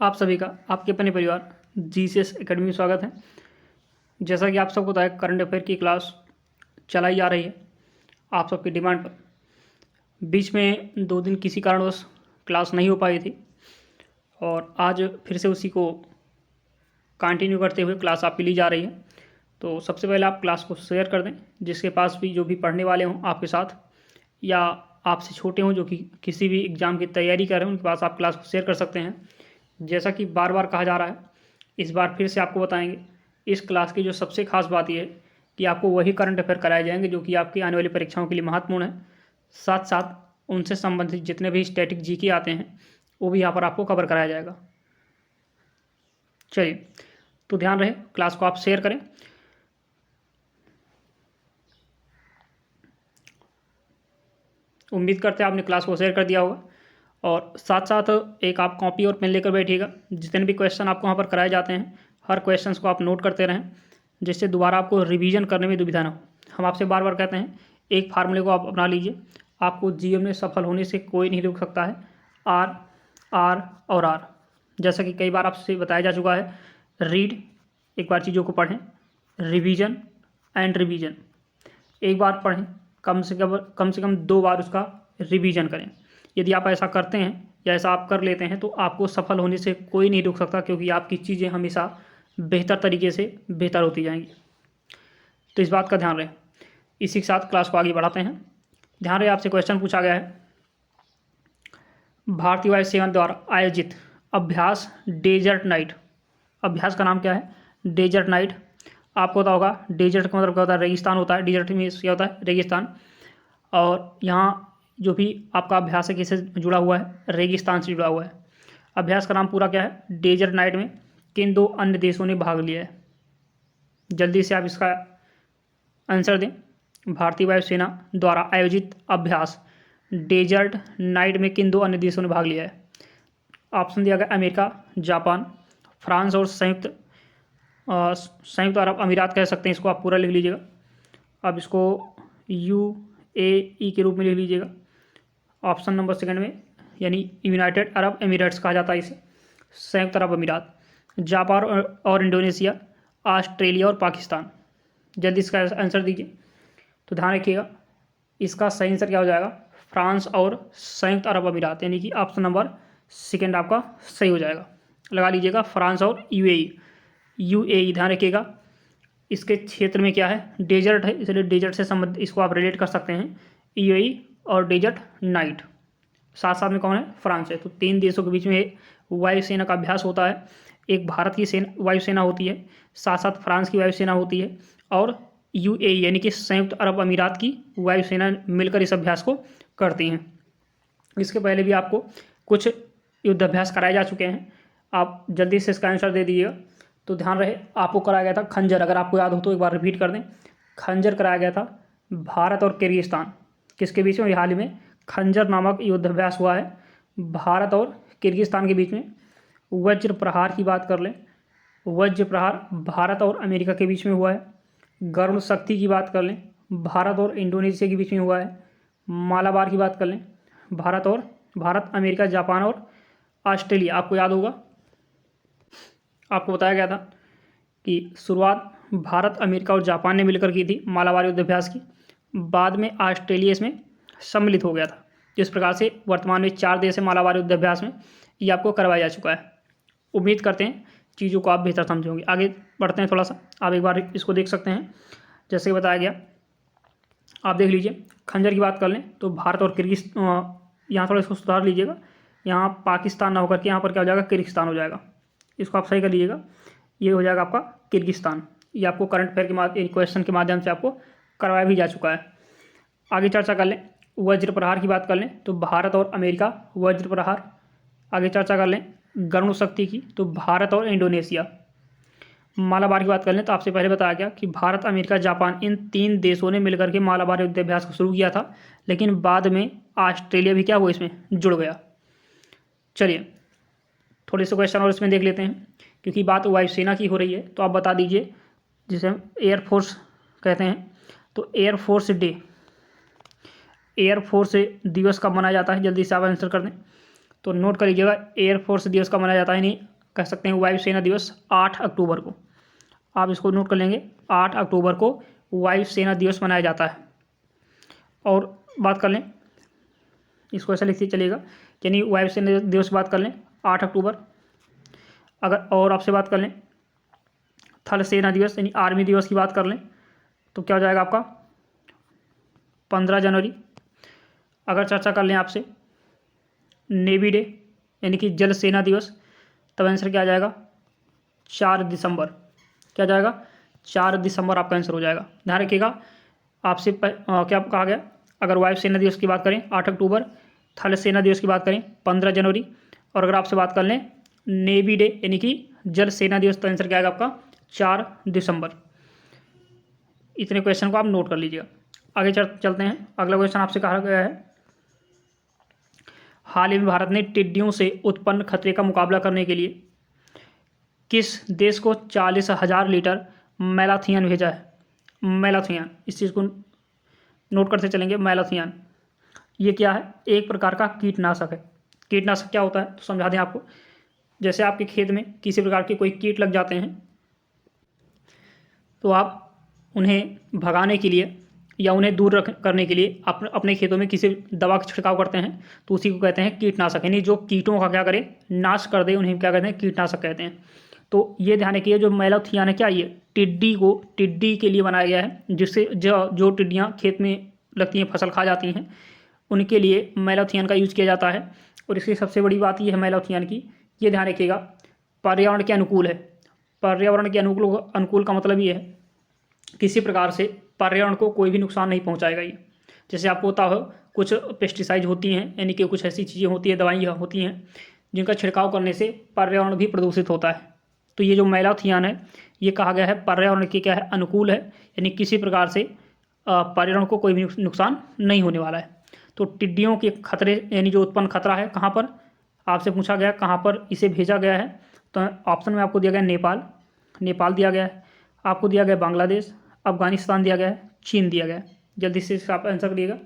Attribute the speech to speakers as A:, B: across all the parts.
A: आप सभी का आपके अपने परिवार जीसीएस एकेडमी में स्वागत है। जैसा कि आप सबको पता है, करंट अफेयर की क्लास चलाई जा रही है आप सबकी डिमांड पर। बीच में 2 दिन किसी कारणवश क्लास नहीं हो पाई थी और आज फिर से उसी को कंटिन्यू करते हुए क्लास आपकी ली जा रही है। तो सबसे पहले आप क्लास को शेयर कर दें, जिसके पास भी जो भी पढ़ने वाले हों आपके साथ या आपसे छोटे हों जो कि किसी भी एग्ज़ाम की तैयारी कर रहे हैं, उनके पास आप क्लास को शेयर कर सकते हैं। जैसा कि बार बार कहा जा रहा है, इस बार फिर से आपको बताएंगे। इस क्लास की जो सबसे खास बात यह है कि आपको वही करंट अफेयर कराए जाएंगे जो कि आपकी आने वाली परीक्षाओं के लिए महत्वपूर्ण है। साथ साथ उनसे संबंधित जितने भी स्टैटिक जीके आते हैं वो भी यहाँ पर आपको कवर कराया जाएगा। चलिए, तो ध्यान रहे, क्लास को आप शेयर करें। उम्मीद करते हैं आपने क्लास को शेयर कर दिया होगा और साथ साथ एक आप कॉपी और पेन लेकर बैठिएगा। जितने भी क्वेश्चन आपको वहाँ पर कराए जाते हैं, हर क्वेश्चन को आप नोट करते रहें, जिससे दोबारा आपको रिवीजन करने में दुविधा ना हो। हम आपसे बार बार कहते हैं, एक फार्मूले को आप अपना लीजिए। आपको जीवन में सफल होने से कोई नहीं रोक सकता है। आर, आर और आर। जैसा कि कई बार आपसे बताया जा चुका है, रीड, एक बार चीज़ों को पढ़ें, रिवीजन एंड रिवीजन, एक बार पढ़ें, कम से कम 2 बार उसका रिवीजन करें। यदि आप ऐसा करते हैं या ऐसा आप कर लेते हैं तो आपको सफल होने से कोई नहीं रोक सकता, क्योंकि आपकी चीज़ें हमेशा बेहतर तरीके से बेहतर होती जाएंगी। तो इस बात का ध्यान रहे। इसी के साथ क्लास को आगे बढ़ाते हैं। ध्यान रहे, आपसे क्वेश्चन पूछा गया है, भारतीय वायुसेना द्वारा आयोजित अभ्यास डेजर्ट नाइट, अभ्यास का नाम क्या है? Desert night. आपको पता होगा डेजर्ट का मतलब क्या होता है? रेगिस्तान होता है। डेजर्ट में क्या होता है? रेगिस्तान। और यहाँ जो भी आपका अभ्यास है किससे जुड़ा हुआ है? रेगिस्तान से जुड़ा हुआ है। अभ्यास का नाम पूरा क्या है? डेजर्ट नाइट में किन 2 अन्य देशों ने भाग लिया है? जल्दी से आप इसका आंसर दें। भारतीय वायुसेना द्वारा आयोजित अभ्यास डेजर्ट नाइट में किन 2 अन्य देशों ने भाग लिया है? ऑप्शन दिया गया अमेरिका, जापान, फ्रांस और संयुक्त अरब अमीरात कह सकते हैं। इसको आप पूरा लिख लीजिएगा। अब इसको UAE के रूप में लिख लीजिएगा। ऑप्शन नंबर सेकंड में, यानी यूनाइटेड अरब एमिरेट्स कहा जाता है इसे, संयुक्त अरब अमीरात, जापान और इंडोनेशिया, ऑस्ट्रेलिया और पाकिस्तान। जल्दी इसका आंसर दीजिए। तो ध्यान रखिएगा, इसका सही आंसर क्या हो जाएगा? फ्रांस और संयुक्त अरब अमीरात, यानी कि ऑप्शन नंबर सेकंड आपका सही हो जाएगा। लगा लीजिएगा, फ्रांस और UAE। ध्यान रखिएगा, इसके क्षेत्र में क्या है? डेजर्ट है, इसलिए डेजर्ट से संबंधित इसको आप रिलेट कर सकते हैं, UAE और डेजर्ट नाइट। साथ साथ में कौन है? फ्रांस है। तो 3 देशों के बीच में वायुसेना का अभ्यास होता है। एक भारत की वायुसेना होती है, साथ साथ फ्रांस की वायुसेना होती है और UAE यानी कि संयुक्त अरब अमीरात की वायुसेना मिलकर इस अभ्यास को करती हैं। इसके पहले भी आपको कुछ युद्धाभ्यास कराए जा चुके हैं। आप जल्दी से इसका आंसर दे दीजिएगा। तो ध्यान रहे, आपको कराया गया था खंजर, अगर आपको याद हो तो एक बार रिपीट कर दें। खंजर कराया गया था भारत और किर्गिस्तान, किसके बीच में? हाल ही में खंजर नामक युद्धाभ्यास हुआ है भारत और किर्गिस्तान के बीच में। वज्र प्रहार की बात कर लें, वज्र प्रहार भारत और अमेरिका के बीच में हुआ है। गरुण शक्ति की बात कर लें, भारत और इंडोनेशिया के बीच में हुआ है। मालाबार की बात कर लें, भारत, अमेरिका, जापान और ऑस्ट्रेलिया। आपको याद होगा, आपको बताया गया था कि शुरुआत भारत, अमेरिका और जापान ने मिलकर की थी मालाबार युद्धाभ्यास की। बाद में ऑस्ट्रेलिया इसमें सम्मिलित हो गया था। इस प्रकार से वर्तमान में 4 देश है मालाबार युद्धाभ्यास में, ये आपको करवाया जा चुका है। उम्मीद करते हैं चीज़ों को आप बेहतर समझे होंगे। आगे बढ़ते हैं थोड़ा सा, आप एक बार इसको देख सकते हैं। जैसे कि बताया गया, आप देख लीजिए, खंजर की बात कर लें तो भारत और किर्गिस्तान, यहाँ थोड़ा इसको सुधार लीजिएगा, यहाँ पाकिस्तान ना होकर के यहाँ पर क्या हो जाएगा? किर्गिस्तान हो जाएगा। इसको आप सही कर लीजिएगा, ये हो जाएगा आपका किर्गिस्तान। ये आपको करंट अफेयर के माध्यम, क्वेश्चन के माध्यम से आपको करवाया भी जा चुका है। आगे चर्चा कर लें, वज्र प्रहार की बात कर लें तो भारत और अमेरिका वज्र प्रहार। आगे चर्चा कर लें गरुण शक्ति की तो भारत और इंडोनेशिया। मालाबार की बात कर लें तो आपसे पहले बताया गया कि भारत, अमेरिका, जापान, इन 3 देशों ने मिलकर के मालाबार युद्धाभ्यास को शुरू किया था, लेकिन बाद में ऑस्ट्रेलिया भी क्या हुआ? इसमें जुड़ गया। चलिए, थोड़े से क्वेश्चन और इसमें देख लेते हैं, क्योंकि बात वायुसेना की हो रही है। तो आप बता दीजिए, जिसे हम एयरफोर्स कहते हैं, तो एयरफोर्स डे, एयरफोर्स दिवस कब मनाया जाता है? जल्दी से आप आंसर कर दें। तो नोट कर लीजिएगा, एयरफोर्स दिवस का मनाया जाता है, नहीं कह सकते हैं वायुसेना दिवस 8 अक्टूबर को। आप इसको नोट कर लेंगे, 8 अक्टूबर को वायुसेना दिवस मनाया जाता है। और बात कर लें, इसको ऐसा लिखते चलिएगा, यानी वायुसेना दिवस की बात कर लें 8 अक्टूबर। अगर और आपसे बात कर लें थल सेना दिवस यानी आर्मी दिवस की बात कर लें तो क्या हो जाएगा आपका 15 जनवरी। अगर चर्चा कर लें आपसे नेवी डे यानी कि जल सेना दिवस, तब आंसर क्या आ जाएगा 4 दिसंबर। क्या जाएगा 4 दिसंबर आपका आंसर हो जाएगा। ध्यान रखिएगा, आपसे क्या कहा गया, अगर वायुसेना दिवस की बात करें 8 अक्टूबर, थल सेना दिवस की बात करें 15 जनवरी, और अगर आपसे बात कर लें नेवी डे यानी कि जल सेना दिवस, तो आंसर क्या आएगा आपका 4 दिसंबर। इतने क्वेश्चन को आप नोट कर लीजिएगा। आगे चलते हैं। अगला क्वेश्चन आपसे कहा गया है, हाल ही में भारत ने टिड्डियों से उत्पन्न खतरे का मुकाबला करने के लिए किस देश को 40,000 लीटर मैलाथियन भेजा है? मैलाथियन, इस चीज़ को नोट करते चलेंगे। मैलाथियन ये क्या है? एक प्रकार का कीटनाशक है। कीटनाशक क्या होता है तो समझा दें आपको। जैसे आपके खेत में किसी प्रकार के कोई कीट लग जाते हैं तो आप उन्हें भगाने के लिए या उन्हें दूर करने के लिए अपने खेतों में किसी दवा का छिड़काव करते हैं, तो उसी को कहते हैं कीटनाशक, यानी जो कीटों का क्या करे, नाश कर दे, उन्हें क्या कहते हैं कीटनाशक कहते हैं। तो ये ध्यान रखिए, जो मैलाथियन है क्या, ये टिड्डी के लिए बनाया गया है, जिससे जो टिड्डियाँ खेत में लगती हैं, फसल खा जाती हैं, उनके लिए मैलाथियन का यूज़ किया जाता है। और इसकी सबसे बड़ी बात ये है मैलाथियन की, ये ध्यान रखिएगा, पर्यावरण के अनुकूल है। पर्यावरण के अनुकूल का मतलब ये है किसी प्रकार से पर्यावरण को कोई भी नुकसान नहीं पहुंचाएगा ये। जैसे आपको पता हो कुछ पेस्टिसाइड होती हैं, यानी कि कुछ ऐसी चीज़ें होती हैं, दवाइयाँ होती हैं जिनका छिड़काव करने से पर्यावरण भी प्रदूषित होता है। तो ये जो मैलाथियन है ये कहा गया है पर्यावरण के क्या है, अनुकूल है, यानी किसी प्रकार से पर्यावरण को कोई भी नुकसान नहीं होने वाला है। तो टिड्डियों के खतरे यानी जो उत्पन्न खतरा है कहाँ पर, आपसे पूछा गया कहाँ पर इसे भेजा गया है, तो ऑप्शन में आपको दिया गया नेपाल दिया गया है, आपको दिया गया बांग्लादेश, अफगानिस्तान दिया गया है, चीन दिया गया है। जल्दी से इसका आप आंसर करिएगा।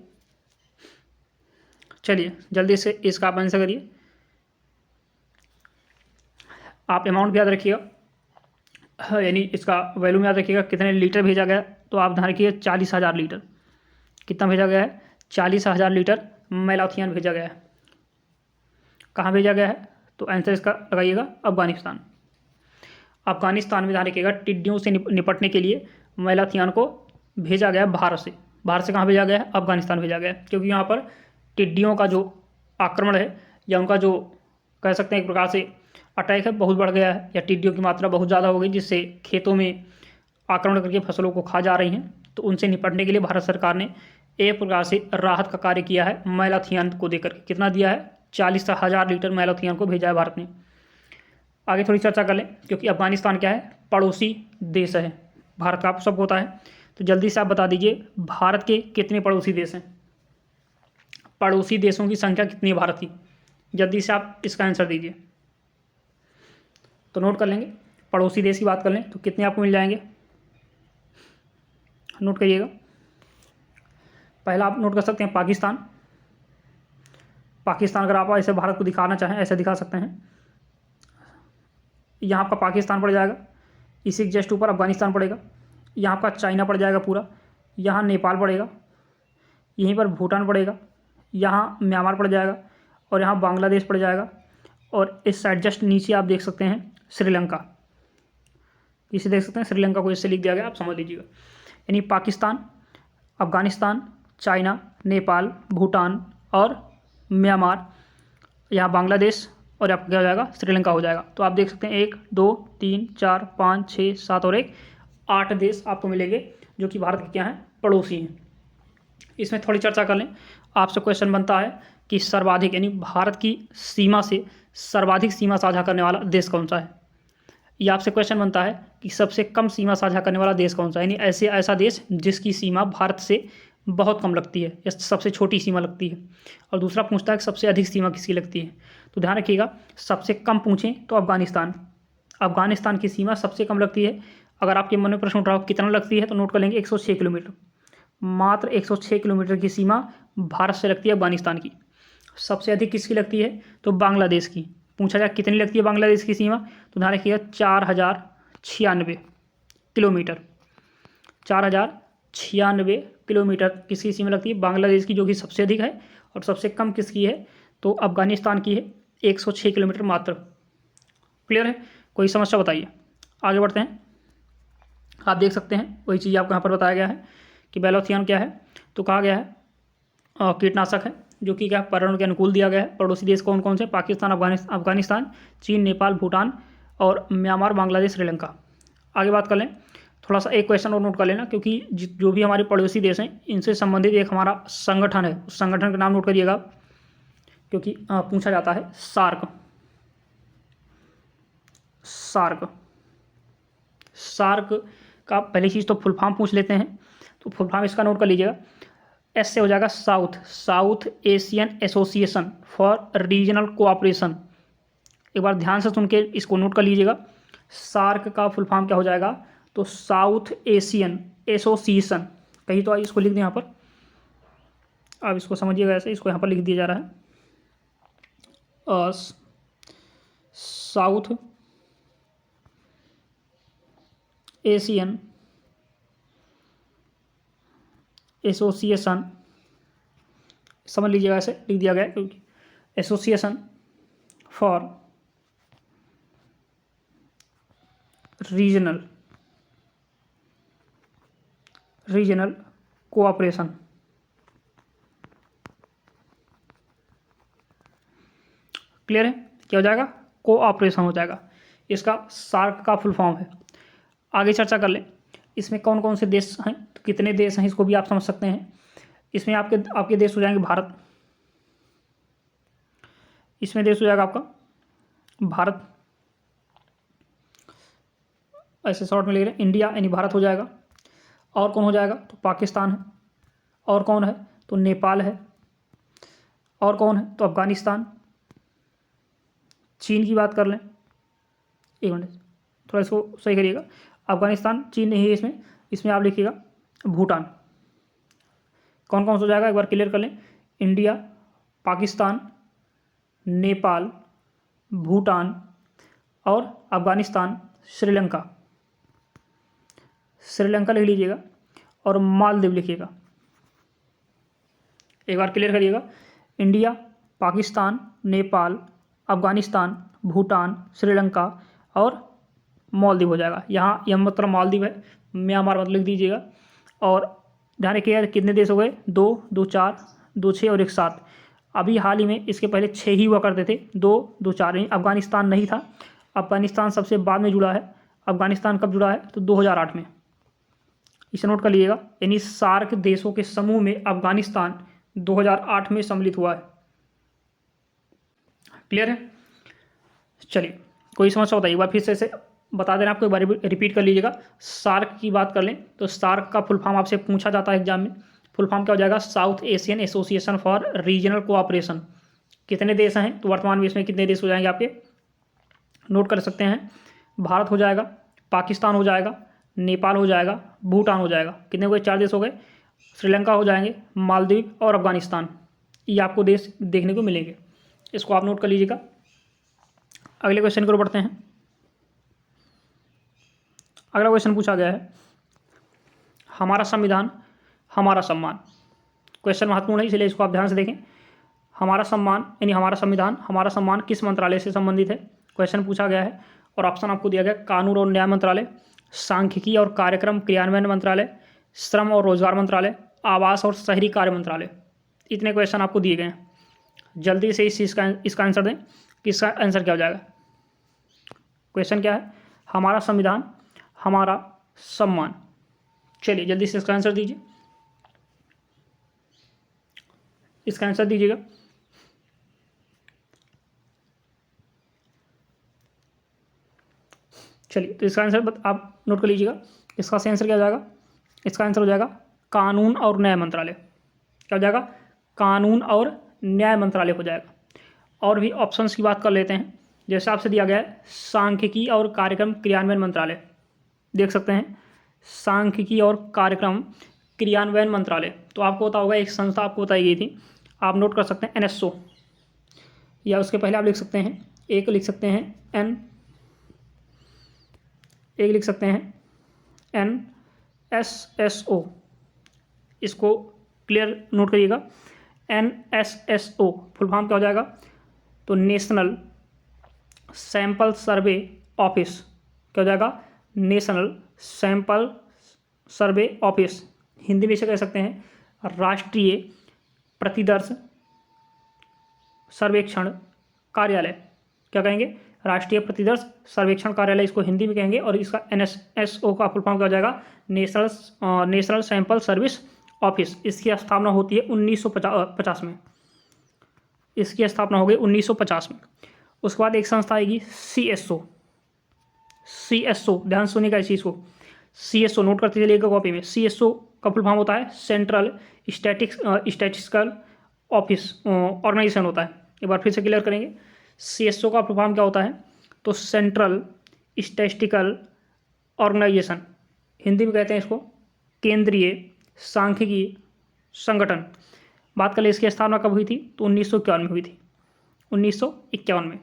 A: चलिए जल्दी से इसका आप आंसर करिए। आप अमाउंट भी याद रखिएगा, यानी इसका वैल्यू में याद रखिएगा कितने लीटर भेजा गया। तो आप ध्यान रखिए 40,000 लीटर। कितना भेजा गया है? 40,000 लीटर मैलाथियन भेजा गया है। कहाँ भेजा गया है? तो आंसर इसका लगाइएगा अफगानिस्तान। अफगानिस्तान में ध्यान रखिएगा टिड्डियों से निपटने के लिए मैलाथियन को भेजा गया भारत से। भारत से कहाँ भेजा गया है? अफगानिस्तान भेजा गया है, क्योंकि यहाँ पर टिड्डियों का जो आक्रमण है या उनका जो कह सकते हैं एक प्रकार से अटैक है बहुत बढ़ गया है, या टिड्डियों की मात्रा बहुत ज़्यादा हो गई, जिससे खेतों में आक्रमण करके फसलों को खा जा रही हैं। तो उनसे निपटने के लिए भारत सरकार ने एक प्रकार से राहत का कार्य किया है मैलाथियन को देकर। कितना दिया है? 40,000 लीटर मैलाथियन को भेजा है भारत ने। आगे थोड़ी चर्चा कर लें, क्योंकि अफगानिस्तान क्या है, पड़ोसी देश है भारत का, आप सबको होता है। तो जल्दी से आप बता दीजिए भारत के कितने पड़ोसी देश हैं? पड़ोसी देशों की संख्या कितनी है भारत की? जल्दी से आप इसका आंसर दीजिए। तो नोट कर लेंगे, पड़ोसी देश की बात कर लें तो कितने आपको मिल जाएंगे, नोट करिएगा। पहला आप नोट कर सकते हैं पाकिस्तान। पाकिस्तान अगर आप ऐसे भारत को दिखाना चाहें ऐसे दिखा सकते हैं। यहाँ आपका पाकिस्तान पड़ जाएगा, इसी के जस्ट ऊपर अफगानिस्तान पड़ेगा, यहाँ आपका चाइना पड़ जाएगा पूरा, यहाँ नेपाल पड़ेगा, यहीं पर भूटान पड़ेगा, यहाँ म्यांमार पड़ जाएगा, और यहाँ बांग्लादेश पड़ जाएगा, और इस साइड जस्ट नीचे आप देख सकते हैं श्रीलंका। इसे देख सकते हैं श्रीलंका को इससे लिख दिया गया, आप समझ लीजिएगा। यानी पाकिस्तान, अफगानिस्तान, चाइना, नेपाल, भूटान और म्यांमार, यहाँ बांग्लादेश, और आपका क्या हो जाएगा, श्रीलंका हो जाएगा। तो आप देख सकते हैं 1 2 3 4 5 6 7 और 1 8 देश आपको मिलेंगे जो कि भारत के क्या हैं, पड़ोसी हैं। इसमें थोड़ी चर्चा कर लें। आपसे क्वेश्चन बनता है कि सर्वाधिक यानी भारत की सीमा से सर्वाधिक सीमा साझा करने वाला देश कौन सा है। ये आपसे क्वेश्चन बनता है कि सबसे कम सीमा साझा करने वाला देश कौन सा है, यानी ऐसा देश जिसकी सीमा भारत से बहुत कम लगती है या सबसे छोटी सीमा लगती है। और दूसरा पूछता है कि सबसे अधिक सीमा किसकी लगती है। तो ध्यान रखिएगा, सबसे कम पूछें तो अफगानिस्तान की सीमा सबसे कम लगती है। अगर आपके मन में प्रश्न उठ रहा हो कितना लगती है, तो नोट कर लेंगे 106 किलोमीटर। मात्र 106 किलोमीटर की सीमा भारत से लगती है अफगानिस्तान की। सबसे अधिक किसकी लगती है? तो बांग्लादेश की। पूछा जाए कितनी लगती है बांग्लादेश की सीमा, तो ध्यान रखिएगा 4096 किलोमीटर। 4096 किलोमीटर किसकी सीमा लगती है? बांग्लादेश की, जो कि सबसे अधिक है। और सबसे कम किसकी है? तो अफगानिस्तान की है, 106 किलोमीटर मात्र। क्लियर है? कोई समस्या बताइए। आगे बढ़ते हैं। आप देख सकते हैं वही चीज़ आपको यहाँ पर बताया गया है कि बैलोथियन क्या है। तो कहा गया है कीटनाशक है, जो कि क्या पर्यावरण के अनुकूल दिया गया है। पड़ोसी देश कौन कौन से? पाकिस्तान, अफगानिस्तान, चीन, नेपाल, भूटान और म्यांमार, बांग्लादेश, श्रीलंका। आगे बात कर लें, थोड़ा सा एक क्वेश्चन और नोट कर लेना, क्योंकि जो भी हमारे पड़ोसी देश हैं इनसे संबंधित एक हमारा संगठन है, उस संगठन का नाम नोट करिएगा, क्योंकि पूछा जाता है सार्क। सार्क सार्क का पहली चीज़ तो फुल फॉर्म पूछ लेते हैं। तो फुल फॉर्म इसका नोट कर लीजिएगा। एस से हो जाएगा south Asian association for regional cooperation. एक बार ध्यान से सुन के इसको नोट कर लीजिएगा। सार्क का फुल फॉर्म क्या हो जाएगा? तो साउथ एशियन एसोसिएशन। कहीं तो इसको लिख दें यहाँ पर, आप इसको समझिएगा ऐसे, इसको यहाँ पर लिख दिया जा रहा है साउथ एशियन एसोसिएशन, समझ लीजिएगा ऐसे लिख दिया गया है, क्योंकि association for regional cooperation. Clear है? क्या हो जाएगा? कोऑपरेशन हो जाएगा। इसका सार्क का फुल फॉर्म है। आगे चर्चा कर लें, इसमें कौन कौन से देश हैं, तो कितने देश हैं इसको भी आप समझ सकते हैं। इसमें आपके देश हो जाएंगे भारत, इसमें देश हो जाएगा आपका भारत, ऐसे शॉर्ट में ले रहे हैं, इंडिया यानी भारत हो जाएगा। और कौन हो जाएगा? तो पाकिस्तान है। और कौन है? तो नेपाल है। और कौन है? तो अफगानिस्तान। चीन की बात कर लें, एक मिनट थोड़ा इसको सही करिएगा, अफगानिस्तान, चीन नहीं है इसमें, इसमें आप लिखिएगा भूटान। कौन कौन सा हो जाएगा एक बार क्लियर कर लें, इंडिया, पाकिस्तान, नेपाल, भूटान और अफगानिस्तान, श्रीलंका। श्रीलंका लिख लीजिएगा और मालदीव लिखिएगा। एक बार क्लियर करिएगा, इंडिया, पाकिस्तान, नेपाल, अफगानिस्तान, भूटान, श्रीलंका और मालदीव हो जाएगा। यहाँ यह मतलब मालदीव है, म्यांमार मतलब लिख दीजिएगा। और ध्यान रखिएगा कितने देश हो गए? 2, 2, 4, 2, 6 और 1, 7। अभी हाल ही में इसके पहले 6 ही हुआ करते थे, 2, 2, 4। अफगानिस्तान नहीं था, अफगानिस्तान सबसे बाद में जुड़ा है। अफगानिस्तान कब जुड़ा है? तो 2008 में। इसे नोट कर लीजिएगा, यानी सार्क देशों के समूह में अफगानिस्तान 2008 में सम्मिलित हुआ है। क्लियर है? चलिए, कोई समस्या बताइए, एक बार फिर से बता देना, आपको एक बार रिपीट कर लीजिएगा। सार्क की बात कर लें तो सार्क का फुल फॉर्म आपसे पूछा जाता है एग्जाम में। फुल फॉर्म क्या हो जाएगा? South Asian association for regional cooperation. कितने देश हैं? तो वर्तमान में इसमें कितने देश हो जाएंगे आपके? नोट कर सकते हैं, भारत हो जाएगा, पाकिस्तान हो जाएगा, नेपाल हो जाएगा, भूटान हो जाएगा। कितने हो गए? 4 देश हो गए। श्रीलंका हो जाएंगे, मालदीव और अफगानिस्तान, ये आपको देश देखने को मिलेंगे। इसको आप नोट कर लीजिएगा। अगले क्वेश्चन की ओर बढ़ते हैं। अगला क्वेश्चन पूछा गया है, हमारा संविधान हमारा सम्मान। क्वेश्चन महत्वपूर्ण है, इसलिए इसको आप ध्यान से देखें। हमारा सम्मान यानी हमारा संविधान हमारा सम्मान किस मंत्रालय से संबंधित है? क्वेश्चन पूछा गया है और ऑप्शन आपको दिया गया, कानून और न्याय मंत्रालय, सांख्यिकी और कार्यक्रम क्रियान्वयन मंत्रालय, श्रम और रोजगार मंत्रालय, आवास और शहरी कार्य मंत्रालय। इतने क्वेश्चन आपको दिए गए हैं। जल्दी से इसका आंसर दें कि इसका आंसर क्या हो जाएगा। क्वेश्चन क्या है? हमारा संविधान हमारा सम्मान। चलिए जल्दी से इसका आंसर दीजिए, इसका आंसर दीजिएगा। चलिए तो इसका आंसर आप नोट कर लीजिएगा। इसका सही आंसर क्या हो जाएगा? इसका आंसर हो जाएगा कानून और न्याय मंत्रालय। क्या हो जाएगा? कानून और न्याय मंत्रालय हो जाएगा। और भी ऑप्शंस की बात कर लेते हैं, जैसे आपसे दिया गया है सांख्यिकी और कार्यक्रम क्रियान्वयन मंत्रालय, देख सकते हैं सांख्यिकी और कार्यक्रम क्रियान्वयन मंत्रालय। तो आपको पता होगा एक संस्था आपको बताई गई थी, आप नोट कर सकते हैं एनएसओ, या उसके पहले आप लिख सकते हैं एक लिख सकते हैं NSSO, इसको क्लियर नोट करिएगा। NSSO फुल फॉर्म क्या हो जाएगा? तो नेशनल सैंपल सर्वे ऑफिस, क्या हो जाएगा? National sample survey office. Hindi में इसे कह सकते हैं राष्ट्रीय प्रतिदर्श सर्वेक्षण कार्यालय। क्या कहेंगे? राष्ट्रीय प्रतिदर्श सर्वेक्षण कार्यालय, इसको हिंदी में कहेंगे। और इसका NSSO का फुल फॉर्म क्या हो जाएगा? National sample service office. इसकी स्थापना होती है 1950 में। इसकी स्थापना हो गई 1950 में। उसके बाद एक संस्था आएगी CSO, ध्यान सुनिएगा इस चीज़ को। CSO नोट करते चलिएगा कॉपी में। CSO का फुल फॉर्म होता है सेंट्रल स्टैटिस्टिकल ऑफिस ऑर्गेनाइजेशन होता है। एक बार फिर से क्लियर करेंगे। CSO का फुल फॉर्म क्या होता है? तो सेंट्रल स्टैटिस्टिकल ऑर्गेनाइजेशन, हिंदी में कहते हैं इसको केंद्रीय सांख्यिकी संगठन। बात कर ले इसकी स्थापना कब हुई थी? तो 1951 में हुई थी, 1951 में।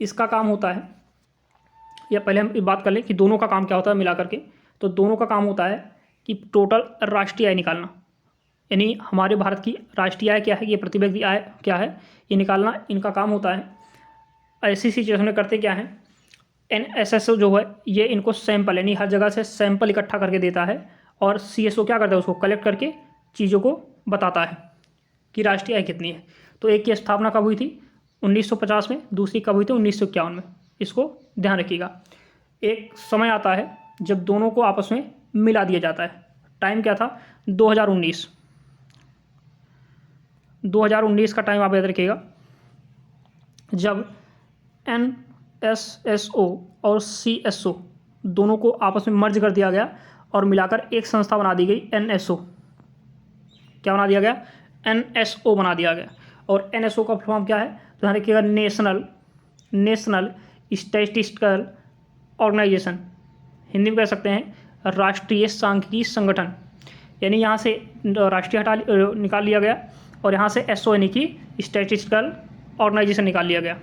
A: इसका काम होता है, या पहले हम बात कर लें कि दोनों का काम क्या होता है मिला करके। तो दोनों का काम होता है कि टोटल राष्ट्रीय आय निकालना, यानी हमारे भारत की राष्ट्रीय आय क्या है, ये प्रति व्यक्ति आय क्या है, ये निकालना इनका काम होता है। ऐसी सिचुएशन में करते क्या है, NSSO जो है ये इनको सैंपल, यानी हर जगह से सैंपल इकट्ठा करके देता है, और CSO क्या करता है? उसको कलेक्ट करके चीज़ों को बताता है कि राष्ट्रीय आय कितनी है। तो एक की स्थापना कब हुई थी? 1950 में। दूसरी कब हुई थी? 1951 में। इसको ध्यान रखिएगा। एक समय आता है जब दोनों को आपस में मिला दिया जाता है। टाइम क्या था? 2019 का टाइम आप याद रखिएगा, जब NSSO और CSO दोनों को आपस में मर्ज कर दिया गया और मिलाकर एक संस्था बना दी गई NSO। क्या बना दिया गया? NSO बना दिया गया। और NSO का फॉर्म क्या है? तो ध्यान रखिएगा नेशनल स्टैटिस्टिकल ऑर्गेनाइजेशन, हिंदी में कह सकते हैं राष्ट्रीय सांख्यिकी संगठन। यानी यहाँ से राष्ट्रीय निकाल लिया गया और यहाँ से SO यानी कि स्टैटिस्टिकल ऑर्गेनाइजेशन निकाल लिया गया।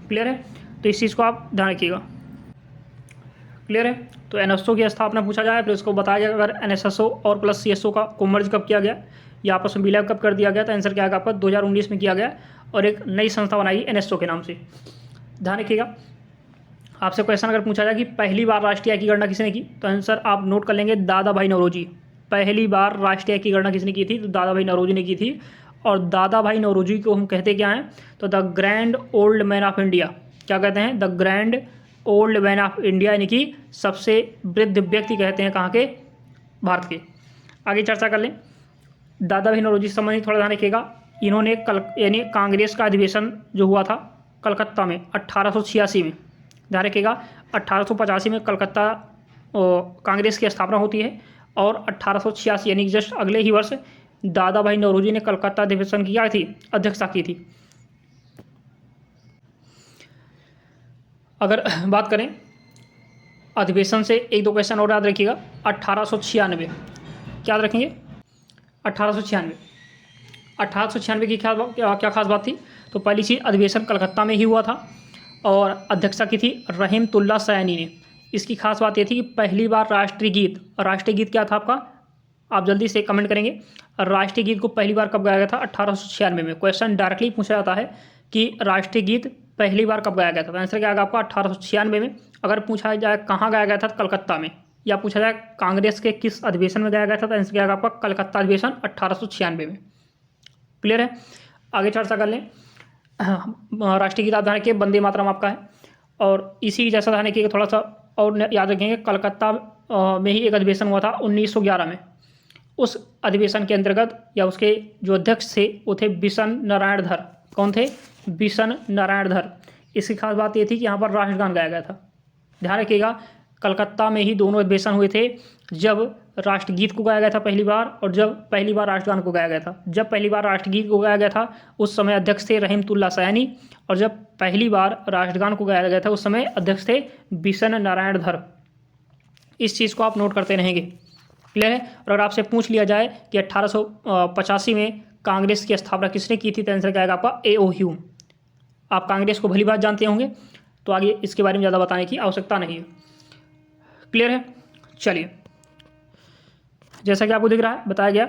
A: क्लियर है? तो इस चीज़ को आप ध्यान रखिएगा। क्लियर है? तो NSO की स्थापना पूछा जाए, फिर इसको बताया जाएगा अगर NSSO और प्लस CSO को मर्ज कब किया गया या आपस में विलय कब कर दिया गया, तो आंसर क्या आएगा आपका? 2019 में किया गया और एक नई संस्था बनाई NSO के नाम से। ध्यान रखिएगा। आपसे क्वेश्चन अगर पूछा जाए कि पहली बार राष्ट्रीय आय की गणना किसने की, तो आंसर आप नोट कर लेंगे दादा भाई नौरोजी। पहली बार राष्ट्रीय आय की गणना किसने की थी? तो दादा भाई नौरोजी ने की थी। और दादा भाई नौरोजी को हम कहते क्या हैं? तो the grand old man of India. क्या कहते हैं? The grand old man of India, यानी कि सबसे वृद्ध व्यक्ति कहते हैं कहाँ के? भारत के। आगे चर्चा कर लें। दादा भाई नौरोजी से संबंधित थोड़ा ध्यान रखिएगा। इन्होंने यानी कांग्रेस का अधिवेशन जो हुआ था कलकत्ता में 1886 में, ध्यान रखिएगा 1885 में कलकत्ता कांग्रेस की स्थापना होती है और 1886 यानी जस्ट अगले ही वर्ष दादा भाई नौरोजी ने कलकत्ता अधिवेशन की थी, अध्यक्षता की थी। अगर बात करें अधिवेशन से एक दो क्वेश्चन और याद रखिएगा। 1896 क्या याद रखेंगे? 1896 की क्या खास बात थी? तो पहली चीज़ अधिवेशन कलकत्ता में ही हुआ था और अध्यक्षता की थी रहीमतुल्लाह सयानी ने। इसकी खास बात ये थी कि पहली बार राष्ट्रीय गीत क्या था आपका? आप जल्दी से कमेंट करेंगे। राष्ट्रीय गीत को पहली बार कब गाया गया था? 1896 में। क्वेश्चन डायरेक्टली पूछा जाता है कि राष्ट्रीय गीत पहली बार कब गाया गया था, तो आंसर क्या आएगा आपका? 1896 में। अगर पूछा जाए कहाँ गाया गया था, तो कलकत्ता में। या पूछा जाए कांग्रेस के किस अधिवेशन में गाया गया था, तो आंसर क्या आएगा आपका? कलकत्ता अधिवेशन 1896 में। क्लियर है? आगे चर्चा कर लें। राष्ट्रीय गीत आप ध्यान रखिए वंदे मातरम आपका है। और इसी जैसा ध्यान रखिएगा, थोड़ा सा और याद रखेंगे, कलकत्ता में ही एक अधिवेशन हुआ था 1911 में। उस अधिवेशन के अंतर्गत या उसके जो अध्यक्ष थे वो थे बिशन नारायण धर। कौन थे? बिशन नारायण धर। इसकी खास बात ये थी कि यहाँ पर राष्ट्रगान गाया गया था। ध्यान रखिएगा कलकत्ता में ही दोनों अधिवेशन हुए थे, जब राष्ट्रगीत को गाया गया था पहली बार और जब पहली बार राष्ट्रगान को गाया गया था। जब पहली बार राष्ट्रगीत को गाया गया था उस समय अध्यक्ष थे रहीमतुल्लाह सयानी, और जब पहली बार राष्ट्रगान को गाया गया था उस समय अध्यक्ष थे बिशन नारायण धर। इस चीज़ को आप नोट करते रहेंगे। क्लियर है? और अगर आपसे पूछ लिया जाए कि 1885 में कांग्रेस की स्थापना किसने की थी, तो आंसर क्या आएगा आपका? A.O. ह्यूम। आप कांग्रेस को भली बात जानते होंगे, तो आगे इसके बारे में ज़्यादा बताने की आवश्यकता नहीं है। क्लियर है? चलिए, जैसा कि आपको दिख रहा है, बताया गया,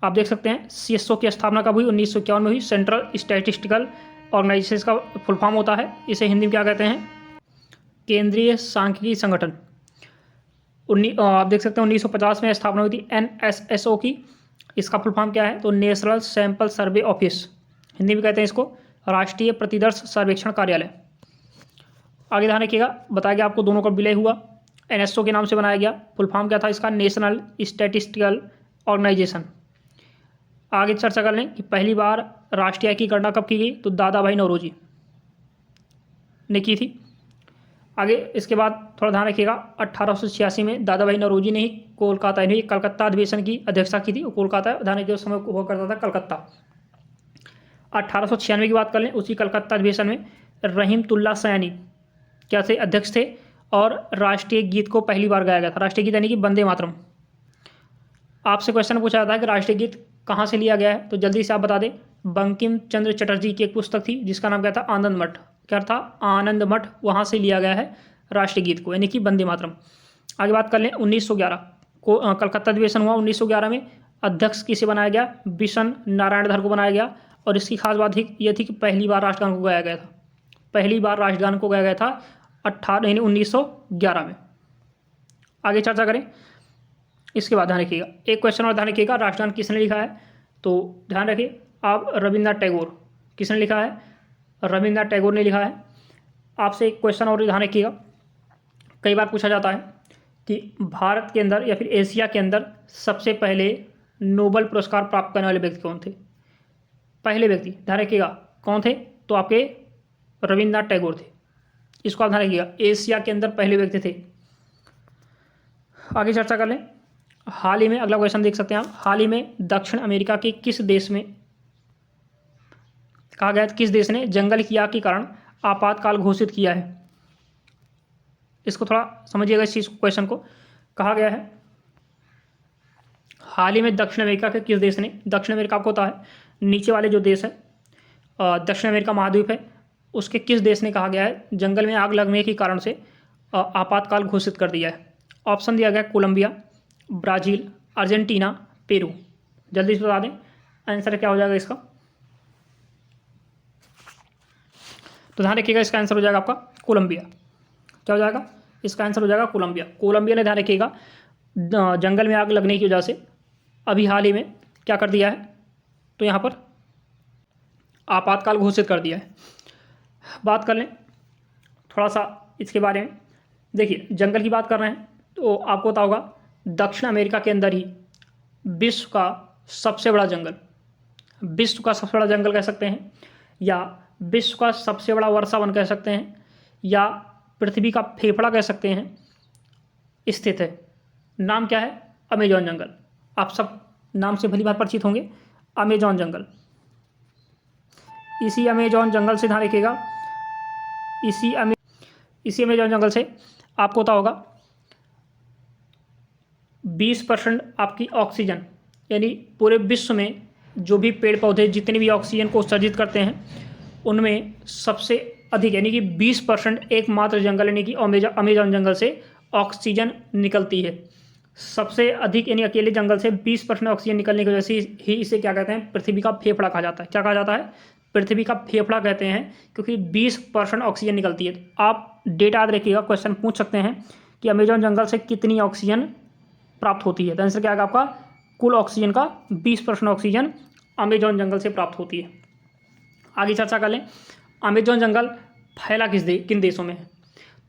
A: आप देख सकते हैं CSO की स्थापना कब हुई? 1951 में हुई। सेंट्रल स्टैटिस्टिकल ऑर्गेनाइजेशन का फुल फॉर्म होता है, इसे हिंदी में क्या कहते हैं? केंद्रीय सांख्यिकी संगठन। आप देख सकते हैं 1950 में स्थापना हुई थी NSSO की। इसका फुल फॉर्म क्या है? तो national sample survey office, Hindi में कहते हैं इसको राष्ट्रीय प्रतिदर्श सर्वेक्षण कार्यालय। आगे ध्यान रखिएगा, बताया गया आपको दोनों का विलय हुआ, NSO के नाम से बनाया गया। फुल फॉर्म क्या था इसका? National statistical organization. आगे चर्चा कर लें कि पहली बार राष्ट्रीय आय की गणना कब की गई? तो दादा भाई नौरोजी ने की थी। आगे इसके बाद थोड़ा ध्यान रखिएगा, 1886 में दादा भाई नौरोजी ने ही कलकत्ता अधिवेशन की अध्यक्षता की थी। कोलकाता ध्यान रखिए, उस समय हुआ करता था कलकत्ता। 1896 की बात कर लें, उसी कलकत्ता अधिवेशन में रहीमतुल्ला सयानी क्या थे? अध्यक्ष थे, और राष्ट्रीय गीत को पहली बार गाया गया था। राष्ट्रीय गीत यानी कि वंदे मातरम। आपसे क्वेश्चन पूछा जाता है कि राष्ट्रीय गीत कहाँ से लिया गया है, तो जल्दी से आप बता दें। बंकिम चंद्र चटर्जी की एक पुस्तक थी जिसका नाम क्या था? आनंद मठ। क्या था? आनंद मठ, वहाँ से लिया गया है राष्ट्रीय गीत को, यानी कि वंदे मातरम। आगे बात कर लें, 1911 को कलकत्ता अधिवेशन हुआ। 1911 में अध्यक्ष किसे बनाया गया? बिशन नारायण धर को बनाया गया, और इसकी खास बात यह थी कि पहली बार राष्ट्रगान को गाया गया था। पहली बार राष्ट्रगान को गाया गया था 1911 में। आगे चर्चा करें, इसके बाद ध्यान रखिएगा, एक क्वेश्चन और ध्यान रखिएगा, राष्ट्रगान किसने लिखा है? तो ध्यान रखिए आप, रविन्द्रनाथ टैगोर। किसने लिखा है? रविन्द्रनाथ टैगोर ने लिखा है। आपसे एक क्वेश्चन और ध्यान रखिएगा, कई बार पूछा जाता है कि भारत के अंदर या फिर एशिया के अंदर सबसे पहले नोबेल पुरस्कार प्राप्त करने वाले व्यक्ति कौन थे? पहले व्यक्ति ध्यान रखिएगा कौन थे? तो आपके रविन्द्रनाथ टैगोर थे। इसको आप ध्यान रखिएगा, एशिया के अंदर पहले व्यक्ति थे। आगे चर्चा कर लें, हाल ही में अगला क्वेश्चन देख सकते हैं आप, हाल ही में दक्षिण अमेरिका के किस देश में कहा गया, किस देश ने जंगल की आग के कारण आपातकाल घोषित किया है? इसको थोड़ा समझिएगा, इस चीज को, क्वेश्चन को। कहा गया है हाल ही में दक्षिण अमेरिका के किस देश ने, दक्षिण अमेरिका आपको पता है नीचे वाले जो देश है, दक्षिण अमेरिका महाद्वीप है, उसके किस देश ने कहा गया है जंगल में आग लगने के कारण से आपातकाल घोषित कर दिया है? ऑप्शन दिया गया कोलंबिया, ब्राज़ील, अर्जेंटीना, पेरू। जल्दी से बता दें आंसर क्या हो जाएगा इसका। तो ध्यान रखिएगा, इसका आंसर हो जाएगा आपका कोलंबिया। क्या हो जाएगा? इसका आंसर हो जाएगा कोलंबिया। कोलंबिया ने, ध्यान रखिएगा, जंगल में आग लगने की वजह से अभी हाल ही में क्या कर दिया है? तो यहाँ पर आपातकाल घोषित कर दिया है। बात कर लें थोड़ा सा इसके बारे में। देखिए, जंगल की बात कर रहे हैं तो आपको पता होगा दक्षिण अमेरिका के अंदर ही विश्व का सबसे बड़ा जंगल, विश्व का सबसे बड़ा जंगल कह सकते हैं, या विश्व का सबसे बड़ा वर्षा वन कह सकते हैं, या पृथ्वी का फेफड़ा कह सकते हैं, स्थित है। नाम क्या है? अमेजॉन जंगल। आप सब नाम से भली बार परिचित होंगे, अमेजॉन जंगल। इसी अमेजॉन जंगल से ध्यान रखिएगा, इसी अमेजॉन जंगल से आपको पता होगा 20% आपकी ऑक्सीजन, यानी पूरे विश्व में जो भी पेड़ पौधे जितने भी ऑक्सीजन को उत्सर्जित करते हैं उनमें सबसे अधिक यानी कि 20% एकमात्र जंगल यानी कि अमेजॉन जंगल से ऑक्सीजन निकलती है। सबसे अधिक यानी अकेले जंगल से 20% ऑक्सीजन निकलने की वजह से ही इसे क्या कहते हैं? पृथ्वी का फेफड़ा कहा जाता है। क्या कहा जाता है? पृथ्वी का फेफड़ा कहते हैं, क्योंकि 20% ऑक्सीजन निकलती है। आप डेटा याद रखिएगा, क्वेश्चन पूछ सकते हैं कि अमेजॉन जंगल से कितनी ऑक्सीजन प्राप्त होती है, तो आंसर क्या आएगा आपका? कुल ऑक्सीजन का 20% ऑक्सीजन अमेजॉन जंगल से प्राप्त होती है। आगे चर्चा कर लें, अमेजॉन जंगल फैला किन देशों में है?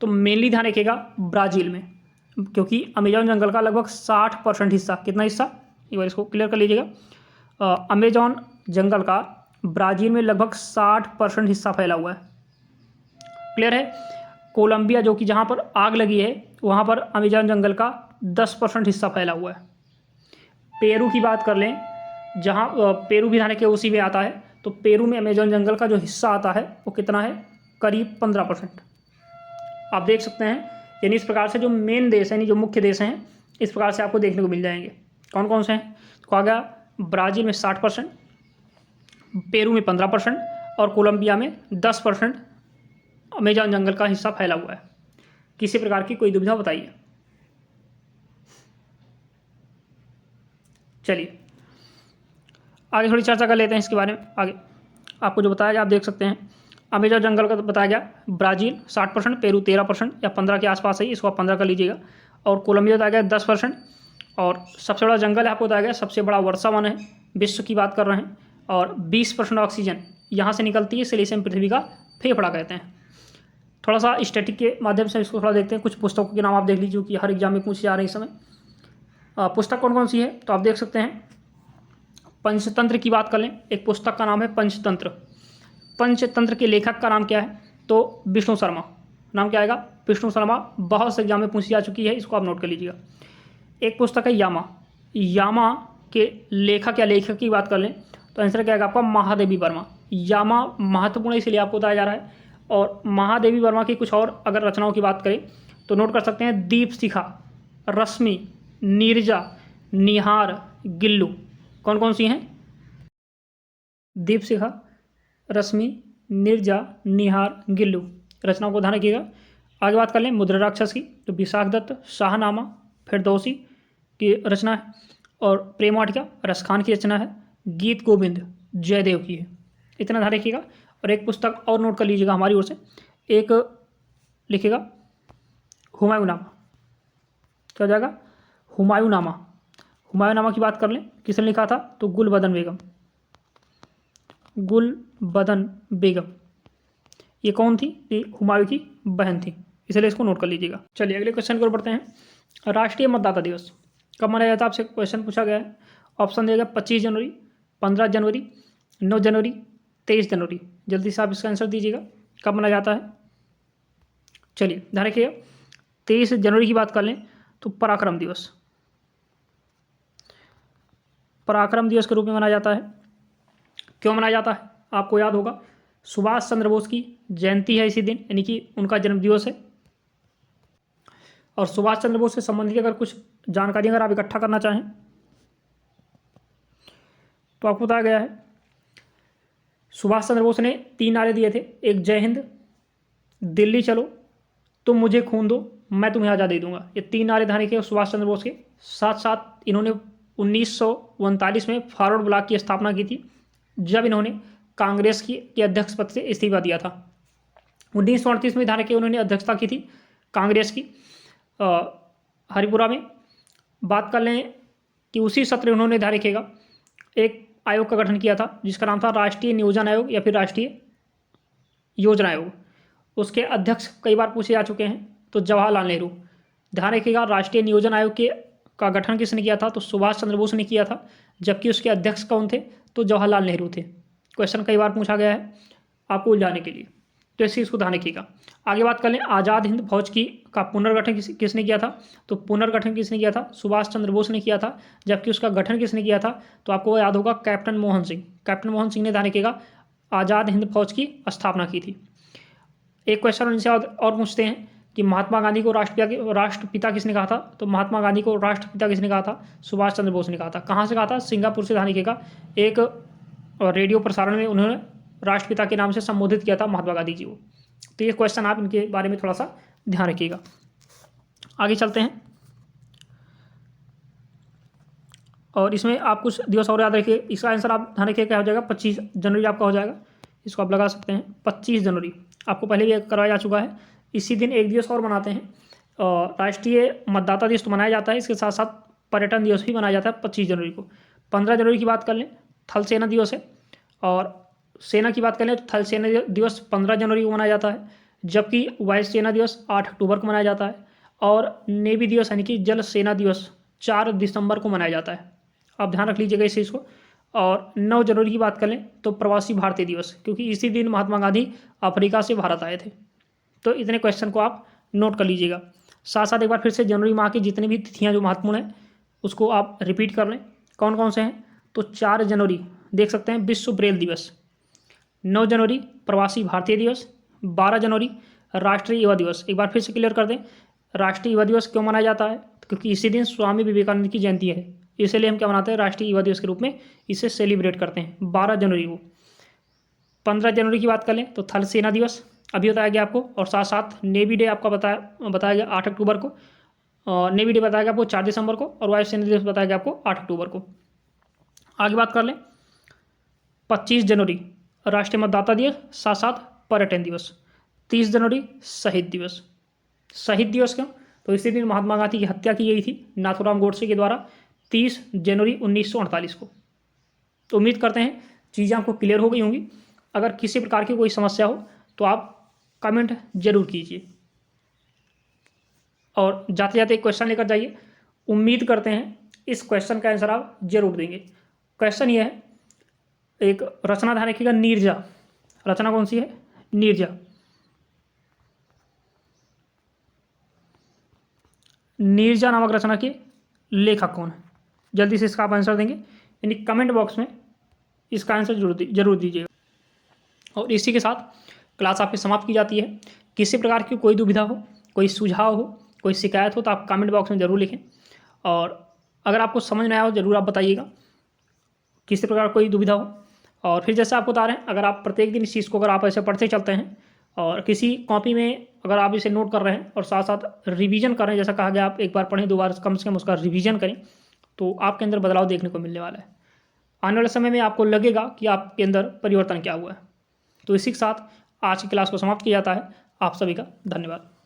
A: तो मेनली ध्यान रखिएगा ब्राज़ील में, क्योंकि अमेजॉन जंगल का लगभग 60% हिस्सा, कितना हिस्सा, एक बार इसको क्लियर कर लीजिएगा, अमेजॉन जंगल का ब्राज़ील में लगभग 60% हिस्सा फैला हुआ है। क्लियर है? कोलंबिया जो कि जहाँ पर आग लगी है वहाँ पर अमेजॉन जंगल का 10% हिस्सा फैला हुआ है। पेरू की बात कर लें, जहाँ पेरू भी ध्यान रखिए उसी में आता है, तो पेरू में अमेजॉन जंगल का जो हिस्सा आता है वो कितना है? करीब 15%। आप देख सकते हैं, यानी इस प्रकार से जो मेन देश है, यानी जो मुख्य देश हैं, इस प्रकार से आपको देखने को मिल जाएंगे। कौन कौन से हैं? तो कहा गया ब्राज़ील में 60%, पेरू में 15%, और कोलंबिया में 10% अमेजन जंगल का हिस्सा फैला हुआ है। किसी प्रकार की कोई दुविधा बताइए। चलिए आगे थोड़ी चर्चा कर लेते हैं इसके बारे में। आगे आपको जो बताया गया आप देख सकते हैं, अमेजन जंगल का तो बताया गया ब्राज़ील 60%, पेरू 13% या 15 के आसपास है, इसको आप 15 कर लीजिएगा। और कोलंबिया बताया गया 10%। और सबसे बड़ा जंगल है आपको बताया गया, सबसे बड़ा वर्षा वन है, विश्व की बात कर रहे हैं। और 20% ऑक्सीजन यहाँ से निकलती है, इसलिए इसे हम पृथ्वी का फेफड़ा कहते हैं। थोड़ा सा स्टैटिक के माध्यम से इसको थोड़ा देखते हैं। कुछ पुस्तकों के नाम आप देख लीजिए कि हर एग्जाम में पूछे जा रहे हैं इस समय। पुस्तक कौन कौन सी है तो आप देख सकते हैं। पंचतंत्र की बात कर लें, एक पुस्तक का नाम है पंचतंत्र। पंचतंत्र के लेखक का नाम क्या है तो विष्णु शर्मा। नाम क्या आएगा? विष्णु शर्मा। बहुत से एग्जाम में पूछी जा चुकी है, इसको आप नोट कर लीजिएगा। एक पुस्तक है यामा। यामा के लेखक या लेखक की बात कर लें तो आंसर क्या आएगा आपका? महादेवी वर्मा। यामा महत्वपूर्ण है इसलिए आपको बताया जा रहा है। और महादेवी वर्मा की कुछ और अगर रचनाओं की बात करें तो नोट कर सकते हैं, दीप शिखा, रश्मि, नीरजा, निहार, गिल्लू। कौन कौन सी हैं? दीप शिखा, रश्मि, नीरजा, निहार, गिल्लू। रचनाओं को ध्यान रखिएगा। आगे बात कर लें मुद्रा राक्षस की तो विशाख दत्त, शाहनामा, फिरदौसी की रचना है। और प्रेम वाटिका रसखान की रचना है। गीत गोविंद जयदेव की है। इतना ध्यान रखिएगा। और एक पुस्तक और नोट कर लीजिएगा हमारी ओर से, एक लिखिएगा हुमायूंनामा। क्या हो जाएगा? हुमायूंनामा। हुमायूंनामा की बात कर लें, किसने लिखा था तो गुलबदन बेगम। गुलबदन बेगम ये कौन थी? ये हुमायूं की बहन थी, इसलिए इसको नोट कर लीजिएगा। चलिए अगले क्वेश्चन की ओर बढ़ते हैं। राष्ट्रीय मतदाता दिवस कब मनाया जाता है? आपसे क्वेश्चन पूछा गया है। ऑप्शन दिया गया 25 जनवरी, 15 जनवरी, 9 जनवरी, 23 जनवरी। जल्दी से आप इसका आंसर दीजिएगा, कब मनाया जाता है। चलिए ध्यान रखिएगा, 23 जनवरी की बात कर लें तो पराक्रम दिवस, पराक्रम दिवस के रूप में मनाया जाता है। क्यों मनाया जाता है? आपको याद होगा, सुभाष चंद्र बोस की जयंती है इसी दिन, यानी कि उनका जन्म दिवस है। और सुभाष चंद्र बोस से संबंधित अगर कुछ जानकारी अगर आप इकट्ठा करना चाहें तो आपको बताया गया है, सुभाष चंद्र बोस ने 3 नारे दिए थे। एक जय हिंद, दिल्ली चलो, तुम मुझे खून दो, मैं तुम्हें आज़ादी दूंगा। ये 3 नारे ध्यान रखिए सुभाष चंद्र बोस के। साथ साथ इन्होंने 1939 में फॉरवर्ड ब्लॉक की स्थापना की थी, जब इन्होंने कांग्रेस के अध्यक्ष पद से इस्तीफा दिया था। 1938 में ध्यान रखिए उन्होंने अध्यक्षता की थी कांग्रेस की हरिपुरा में। बात कर लें कि उसी सत्र में उन्होंने ध्यान रखिएगा एक आयोग का गठन किया था जिसका नाम था राष्ट्रीय नियोजन आयोग या फिर राष्ट्रीय योजना आयोग। उसके अध्यक्ष कई बार पूछे जा चुके हैं तो जवाहरलाल नेहरू। ध्यान रखिएगा राष्ट्रीय नियोजन आयोग का गठन किसने किया था तो सुभाष चंद्र बोस ने किया था, जबकि उसके अध्यक्ष कौन थे तो जवाहरलाल नेहरू थे। क्वेश्चन कई बार पूछा गया है आपको उलझाने के लिए, तो इसी इसको ध्यान रखिएगा। आगे बात कर लें आज़ाद हिंद फौज का पुनर्गठन किसने किया था तो पुनर्गठन किसने किया था? सुभाष चंद्र बोस ने किया था, जबकि उसका गठन किसने किया था तो आपको याद होगा कैप्टन मोहन सिंह। कैप्टन मोहन सिंह ने ध्यान रखिएगा आज़ाद हिंद फौज की स्थापना की थी। एक क्वेश्चन उनसे और पूछते हैं कि महात्मा गांधी को राष्ट्रपिता किसने कहा था तो महात्मा गांधी को राष्ट्रपिता किसने कहा था? सुभाष चंद्र बोस ने कहा था। कहाँ से कहा था? सिंगापुर से। ध्यान रखिएगा एक रेडियो प्रसारण में उन्होंने राष्ट्रपिता के नाम से संबोधित किया था महात्मा गांधी जी को। तो ये क्वेश्चन आप इनके बारे में थोड़ा सा ध्यान रखिएगा। आगे चलते हैं और इसमें आप कुछ दिवस और याद रखिए। इसका आंसर आप ध्यान रखिए क्या हो जाएगा? 25 जनवरी आपका हो जाएगा। इसको आप लगा सकते हैं 25 जनवरी। आपको पहले भी करवाया जा चुका है। इसी दिन एक दिवस और मनाते हैं, राष्ट्रीय मतदाता दिवस तो मनाया जाता है, इसके साथ साथ पर्यटन दिवस भी मनाया जाता है 25 जनवरी को। 15 जनवरी की बात कर लें थल सेना दिवस है, और सेना की बात करें तो थल सेना दिवस 15 जनवरी को मनाया जाता है, जबकि वायु सेना दिवस 8 अक्टूबर को मनाया जाता है, और नेवी दिवस यानी कि जल सेना दिवस 4 दिसंबर को मनाया जाता है। आप ध्यान रख लीजिएगा इस चीज़ को। और 9 जनवरी की बात करें तो प्रवासी भारतीय दिवस, क्योंकि इसी दिन महात्मा गांधी अफ्रीका से भारत आए थे। तो इतने क्वेश्चन को आप नोट कर लीजिएगा। साथ साथ एक बार फिर से जनवरी माह की जितनी भी तिथियाँ जो महत्वपूर्ण हैं उसको आप रिपीट कर लें। कौन कौन से हैं तो 4 जनवरी देख सकते हैं विश्व ब्रेल दिवस, 9 जनवरी प्रवासी भारतीय दिवस, 12 जनवरी राष्ट्रीय युवा दिवस। एक बार फिर से क्लियर कर दें, राष्ट्रीय युवा दिवस क्यों मनाया जाता है? क्योंकि इसी दिन स्वामी विवेकानंद की जयंती है, इसलिए हम क्या मनाते हैं? राष्ट्रीय युवा दिवस के रूप में इसे सेलिब्रेट करते हैं 12 जनवरी को। 15 जनवरी की बात कर लें तो थल सेना दिवस अभी बताया गया आपको, और साथ साथ नेवी डे आपका बताया गया 8 अक्टूबर को, नेवी डे बताया गया आपको 4 दिसंबर को, और वायुसेना दिवस बताया गया आपको 8 अक्टूबर को। आगे बात कर लें 25 जनवरी राष्ट्रीय मतदाता दिवस, साथ साथ पर्यटन दिवस। 30 जनवरी शहीद दिवस। शहीद दिवस क्यों? तो इसी दिन महात्मा गांधी की हत्या की गई थी नाथूराम गोडसे के द्वारा 30 जनवरी 1948 को। तो उम्मीद करते हैं चीज़ें आपको क्लियर हो गई होंगी। अगर किसी प्रकार की कोई समस्या हो तो आप कमेंट जरूर कीजिए, और जाते जाते एक क्वेश्चन लेकर जाइए। उम्मीद करते हैं इस क्वेश्चन का आंसर आप जरूर देंगे। क्वेश्चन ये है, एक रचना ध्यान रखिएगा, नीरजा। रचना कौन सी है? नीरजा। नीरजा नामक रचना के लेखक कौन है? जल्दी से इसका आप आंसर देंगे, यानी कमेंट बॉक्स में इसका आंसर जरूर दीजिएगा। और इसी के साथ क्लास आपकी समाप्त की जाती है। किसी प्रकार की कोई दुविधा हो, कोई सुझाव हो, कोई शिकायत हो तो आप कमेंट बॉक्स में ज़रूर लिखें, और अगर आपको समझ में आया हो ज़रूर आप बताइएगा किसी प्रकार कोई दुविधा हो। और फिर जैसे आपको बता रहे हैं, अगर आप प्रत्येक दिन इस चीज़ को अगर आप ऐसे पढ़ते चलते हैं और किसी कॉपी में अगर आप इसे नोट कर रहे हैं और साथ साथ रिवीजन कर रहे हैं, जैसा कहा गया आप एक बार पढ़ें 2 बार कम से कम उसका रिवीजन करें, तो आपके अंदर बदलाव देखने को मिलने वाला है। आने वाले समय में आपको लगेगा कि आपके अंदर परिवर्तन क्या हुआ है। तो इसी के साथ आज की क्लास को समाप्त किया जाता है। आप सभी का धन्यवाद।